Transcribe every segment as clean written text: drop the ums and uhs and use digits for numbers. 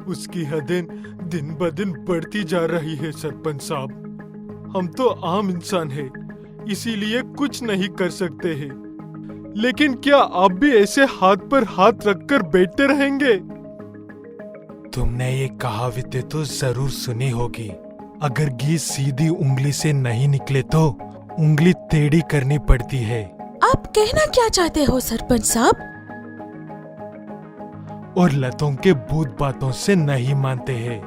उसकी हदें दिन ब दिन बढ़ती जा रही है सरपंच साहब। हम तो आम इंसान हैं, इसीलिए कुछ नहीं कर सकते हैं। लेकिन क्या आप भी ऐसे हाथ पर हाथ रखकर बैठते रहेंगे? तुमने ये कहावतें तो जरूर सुनी होगी। अगर घी सीधी उंगली से नहीं निकले तो उंगली टेढ़ी करनी पड़ती है। आप कहना क्या चाहते हो सरपंच साहब? और लतों के भूत बातों से नहीं मानते हैं।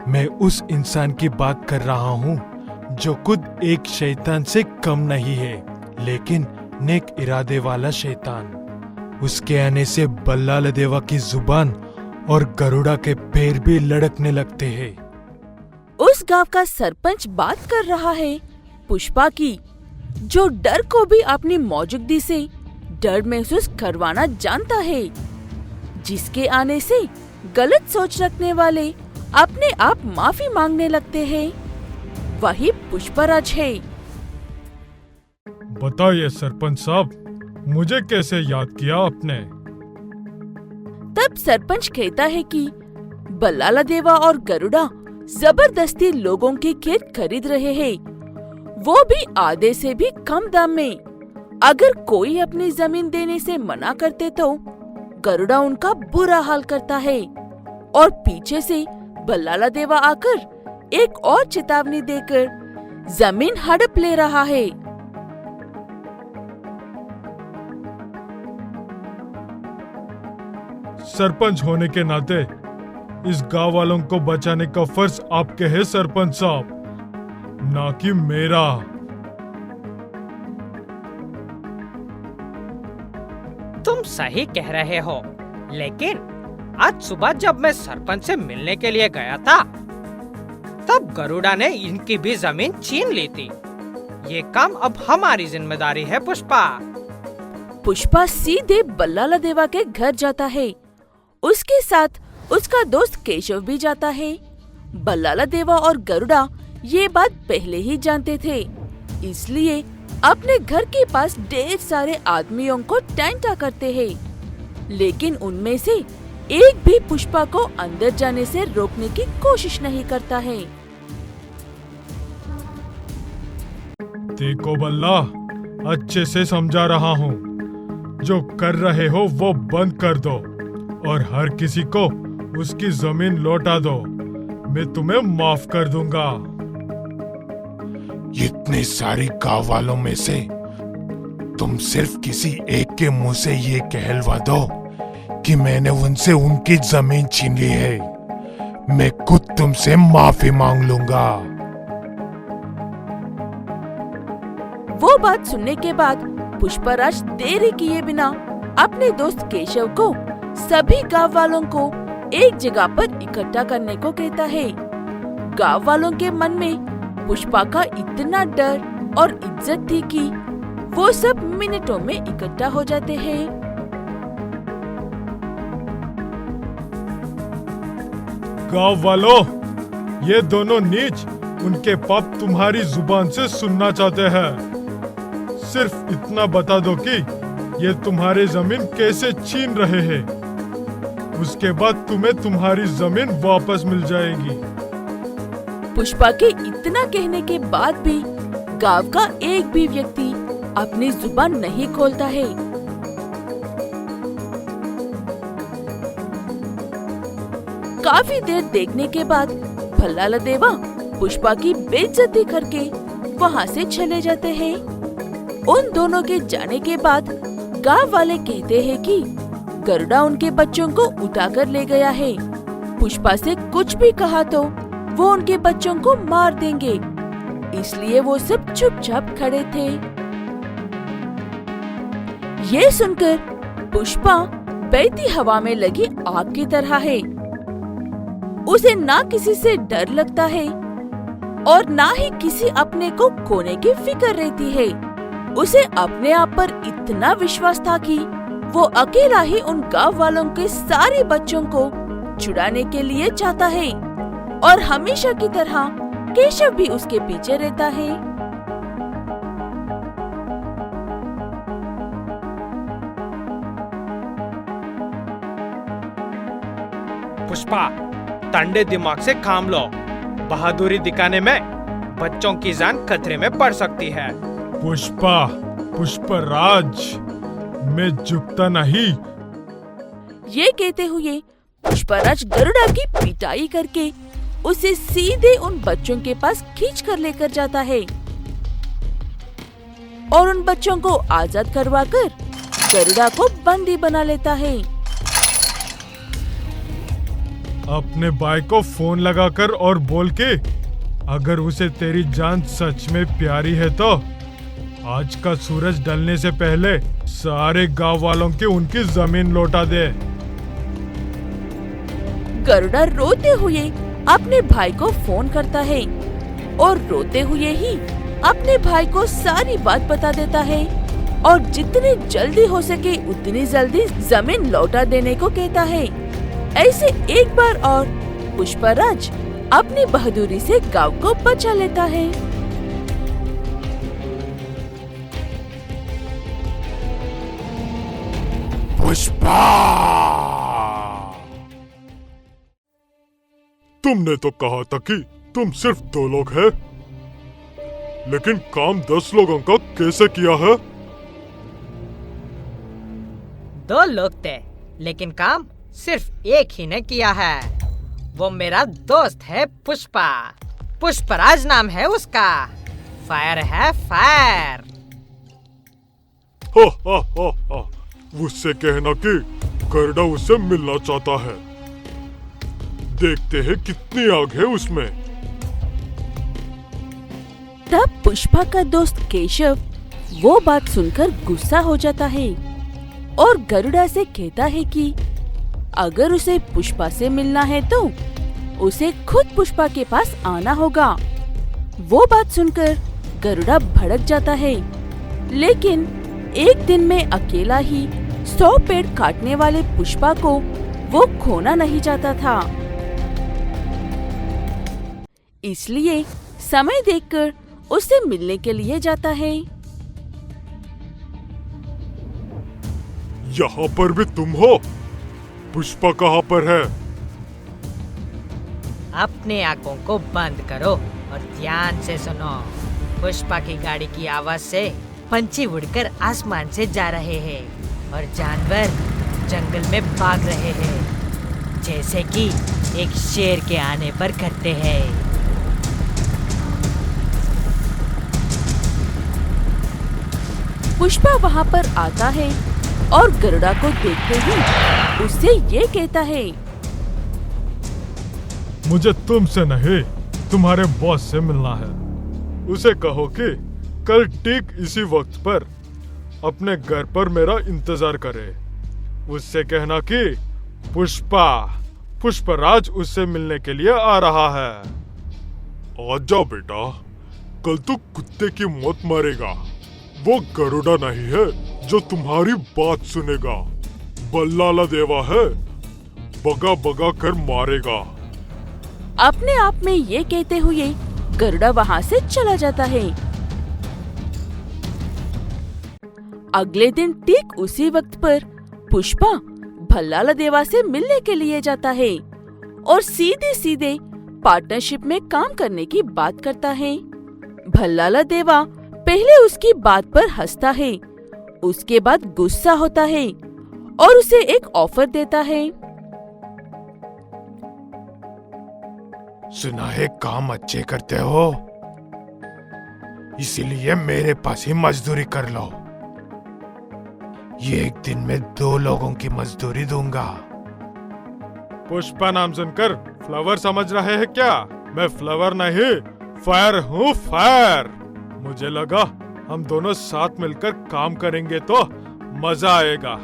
मैं उस इंसान की बात कर रहा हूँ जो खुद एक शैतान से कम नहीं है, लेकिन नेक इरादे वाला शैतान। उसके आने से बल्लाल देवा की जुबान और गरुड़ा के पैर भी लड़कने लगते हैं। उस गांव का सरपंच बात कर रहा है पुष्पा की, जो डर को भी अपनी मौजूदगी से डर महसूस करवाना जानता है। जिसके आने से गलत सोच रखने वाले अपने आप माफी मांगने लगते हैं, वही पुष्पराज है। बताइए सरपंच साहब, मुझे कैसे याद किया आपने? तब सरपंच कहता है कि बल्लाला देवा और गरुड़ा जबरदस्ती लोगों के खेत खरीद रहे हैं, वो भी आधे से भी कम दाम में। अगर कोई अपनी जमीन देने से मना करते तो गरुड़ा उनका बुरा हाल करता है और पीछे से बल्लाला देवा आकर एक और चेतावनी देकर जमीन हड़प ले रहा है। सरपंच होने के नाते इस गांव वालों को बचाने का फर्ज आपके है सरपंच साहब, ना कि मेरा। तुम सही कह रहे हो, लेकिन आज सुबह जब मैं सरपंच से मिलने के लिए गया था, तब गरुड़ा ने इनकी भी जमीन छीन ली थी। ये काम अब हमारी जिम्मेदारी है पुष्पा। पुष्पा सीधे बल्लाला देवा के घर जाता है। उसके साथ उसका दोस्त केशव भी जाता है। बल्लाला देवा और गरुड़ा ये बात पहले ही जानते थे, इसलिए अपने घर के पास ढेर सारे आदमियों को टैंटा करते हैं, लेकिन उनमें से एक भी पुष्पा को अंदर जाने से रोकने की कोशिश नहीं करता है। देखो बल्ला, अच्छे से समझा रहा हूँ, जो कर रहे हो वो बंद कर दो और हर किसी को उसकी जमीन लौटा दो। मैं तुम्हें माफ कर दूंगा। इतने सारे गांव वालों में से तुम सिर्फ किसी एक के मुंह से ये कहलवा दो कि मैंने उनसे उनकी जमीन छीन ली है। मैं खुद तुमसे माफी मांग लूंगा। वो बात सुनने के बाद पुष्पराज देरी किए बिना अपने दोस्त केशव को सभी गांव वालों को एक जगह पर इकट्ठा करने को कहता है। गांव वालों के मन में पुष्पा का इतना डर और इज्जत थी कि वो सब मिनटों में इकट्ठा हो जाते हैं। गांव वालों, ये दोनों नीच उनके पाप तुम्हारी जुबान से सुनना चाहते हैं। सिर्फ इतना बता दो कि ये तुम्हारी जमीन कैसे छीन रहे हैं, उसके बाद तुम्हें तुम्हारी जमीन वापस मिल जाएगी। पुष्पा के इतना कहने के बाद भी गांव का एक भी व्यक्ति अपनी जुबान नहीं खोलता है। काफी देर देखने के बाद बल्लाला देवा पुष्पा की बेइज्जती करके वहाँ से चले जाते हैं। उन दोनों के जाने के बाद गांव वाले कहते हैं कि गरुड़ा उनके बच्चों को उठाकर ले गया है। पुष्पा से कुछ भी कहा तो वो उनके बच्चों को मार देंगे, इसलिए वो सब चुपचाप खड़े थे। ये सुनकर पुष्पा बहती हवा में लगी आग की तरह है। उसे ना किसी से डर लगता है और ना ही किसी अपने को खोने की फिक्र रहती है। उसे अपने आप पर इतना विश्वास था कि वो अकेला ही उन गांव वालों के सारे बच्चों को छुड़ाने के लिए चाहता है और हमेशा की तरह केशव भी उसके पीछे रहता है। पुष्पा, ठंडे दिमाग से काम लो। बहादुरी दिखाने में बच्चों की जान खतरे में पड़ सकती है। पुष्पा, पुष्पराज, मैं झुकता नहीं। ये कहते हुए पुष्पराज गरुड़ा की पिटाई करके उसे सीधे उन बच्चों के पास खींच कर लेकर जाता है और उन बच्चों को आजाद करवाकर गरुड़ा को बंदी बना लेता है। अपने भाई को फोन लगाकर और बोल के, अगर उसे तेरी जान सच में प्यारी है तो आज का सूरज ढलने से पहले सारे गांव वालों की उनकी जमीन लौटा दे। गरुड़ा रोते हुए अपने भाई को फोन करता है और रोते हुए ही अपने भाई को सारी बात बता देता है और जितनी जल्दी हो सके उतनी जल्दी जमीन लौटा देने को कहता है। ऐसे एक बार और पुष्पराज अपनी बहादुरी से गांव को बचा लेता है। पुष्पा, तुमने तो कहा था कि तुम सिर्फ 2 लोग हैं, लेकिन काम 10 लोगों का कैसे किया है? 2 लोग थे, लेकिन काम सिर्फ एक ही ने किया है। वो मेरा दोस्त है पुष्पा। पुष्पराज नाम है उसका। फायर है फायर। हा हा हा हा, उससे कहना कि गरुड़ा उससे मिलना चाहता है। देखते हैं कितनी आग है उसमें। तब पुष्पा का दोस्त केशव वो बात सुनकर गुस्सा हो जाता है और गरुड़ा से कहता है कि अगर उसे पुष्पा से मिलना है तो उसे खुद पुष्पा के पास आना होगा। वो बात सुनकर गरुड़ा भड़क जाता है, लेकिन एक दिन में अकेला ही 100 पेड़ काटने वाले पुष्पा को वो खोना नहीं चाहता था। इसलिए समय देखकर उससे मिलने के लिए जाता है। यहाँ पर भी तुम हो? पुष्पा कहाँ पर है? अपने आंखों को बंद करो और ध्यान से सुनो। पुष्पा की गाड़ी की आवाज से पंछी उड़कर आसमान से जा रहे हैं और जानवर जंगल में भाग रहे हैं, जैसे कि एक शेर के आने पर करते हैं। पुष्पा वहाँ पर आता है और गरुड़ा को देखते ही उससे ये कहता है, मुझे तुमसे नहीं, तुम्हारे बॉस से मिलना है। उसे कहो कि कल ठीक इसी वक्त पर अपने घर पर मेरा इंतजार करे। उससे कहना कि पुष्पराज उससे मिलने के लिए आ रहा है। आजा बेटा, कल तो कुत्ते की मौत मरेगा। वो गरुड़ा नहीं है जो तुम्हारी बात सुनेगा। बल्लाला देवा है, बगा बगा कर मारेगा। अपने आप में ये कहते हुए गरुड़ा वहाँ से चला जाता है। अगले दिन ठीक उसी वक्त पर पुष्पा भल्लाला देवा से मिलने के लिए जाता है और सीधे सीधे पार्टनरशिप में काम करने की बात करता है। भल्लाला देवा पहले उसकी बात पर हंसता है, उसके बाद गुस्सा होता है और उसे एक ऑफर देता है। सुना है काम अच्छे करते हो, इसीलिए मेरे पास ही मजदूरी कर लो। ये एक दिन में 2 लोगों की मजदूरी दूंगा। पुष्पा नाम सुनकर फ्लावर समझ रहे हैं क्या? मैं फ्लावर नहीं, फायर हूँ, फायर। मुझे लगा हम दोनों साथ मिलकर काम करेंगे तो मजा आएगा,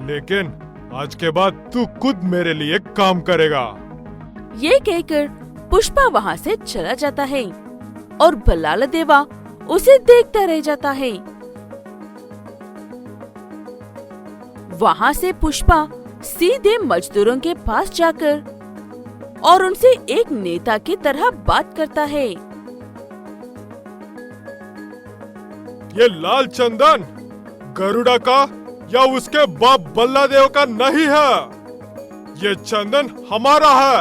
लेकिन आज के बाद तू खुद मेरे लिए काम करेगा। ये कहकर पुष्पा वहाँ से चला जाता है और भल्लाला देवा उसे देखता रह जाता है। वहाँ से पुष्पा सीधे मजदूरों के पास जाकर और उनसे एक नेता की तरह बात करता है। ये लाल चंदन गरुड़ा का या उसके बाप बल्लादेव का नहीं है। ये चंदन हमारा है।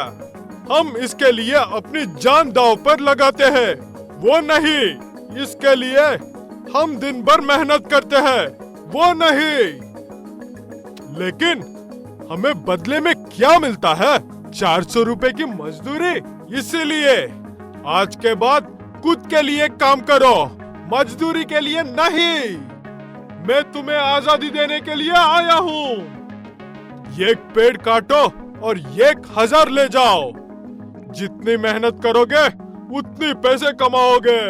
हम इसके लिए अपनी जान दांव पर लगाते हैं, वो नहीं। इसके लिए हम दिन भर मेहनत करते हैं, वो नहीं। लेकिन हमें बदले में क्या मिलता है? 400 रुपए की मजदूरी। इसीलिए आज के बाद खुद के लिए काम करो, मजदूरी के लिए नहीं। मैं तुम्हें आजादी देने के लिए आया हूँ। एक पेड़ काटो और 1000 ले जाओ। जितनी मेहनत करोगे उतनी पैसे कमाओगे।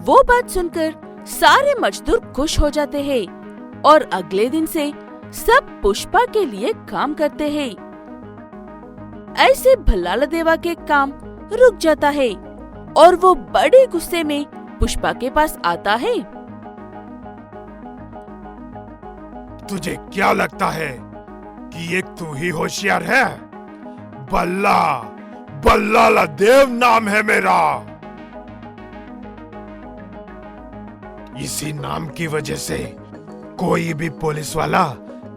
वो बात सुनकर सारे मजदूर खुश हो जाते हैं और अगले दिन से सब पुष्पा के लिए काम करते हैं। ऐसे भल्लाला देवा के काम रुक जाता है और वो बड़े गुस्से में पुष्पा के पास आता है। तुझे क्या लगता है कि एक तू ही होशियार है? भल्लाला देव नाम है मेरा। इसी नाम की वजह से कोई भी पुलिस वाला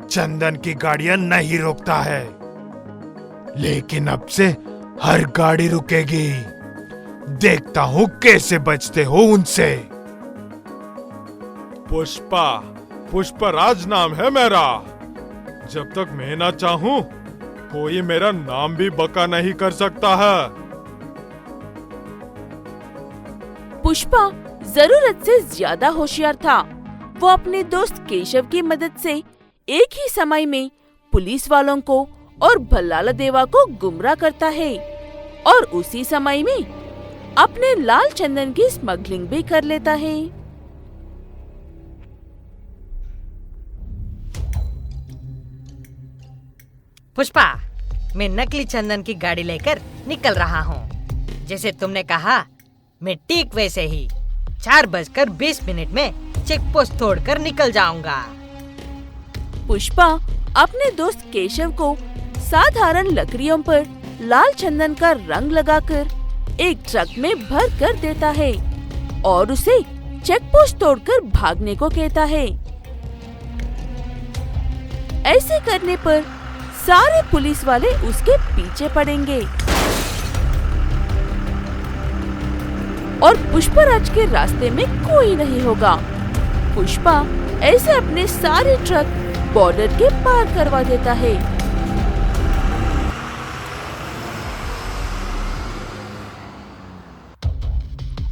चंदन की गाड़ियां नहीं रोकता है, लेकिन अब से हर गाड़ी रुकेगी। देखता हूँ कैसे बचते हो उनसे। पुष्पराज नाम है मेरा। जब तक मैं ना चाहूं कोई मेरा नाम भी बका नहीं कर सकता है। पुष्पा जरूरत से ज्यादा होशियार था। वो अपने दोस्त केशव की मदद से एक ही समय में पुलिस वालों को और भल्लाला देवा को गुमराह करता है और उसी समय में अपने लाल चंदन की स्मगलिंग भी कर लेता है। पुष्पा, मैं नकली चंदन की गाड़ी लेकर निकल रहा हूँ। जैसे तुमने कहा, मैं ठीक वैसे ही 4:20 में चेक पोस्ट तोड़कर निकल जाऊंगा। पुष्पा अपने दोस्त केशव को साधारण लकड़ियों पर लाल चंदन का रंग लगाकर एक ट्रक में भर कर देता है और उसे चेक पोस्ट तोड़कर भागने को कहता है। ऐसे करने पर सारे पुलिस वाले उसके पीछे पड़ेंगे और पुष्पराज के रास्ते में कोई नहीं होगा। पुष्पा ऐसे अपने सारे ट्रक बॉर्डर के पार करवा देता है।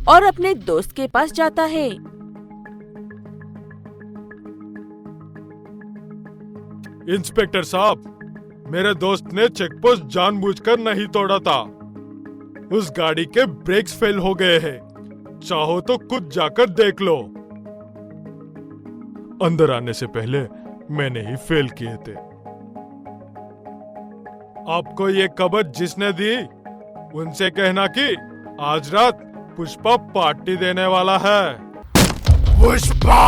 और अपने दोस्त के पास जाता है। इंस्पेक्टर साहब, मेरे दोस्त ने चेक पोस्ट जानबूझकर नहीं तोड़ा था। उस गाड़ी के ब्रेक्स फेल हो गए हैं। चाहो तो खुद जाकर देख लो। अंदर आने से पहले मैंने ही फेल किए थे। आपको ये खबर जिसने दी उनसे कहना कि आज रात पुष्पा पार्टी देने वाला है। पुष्पा!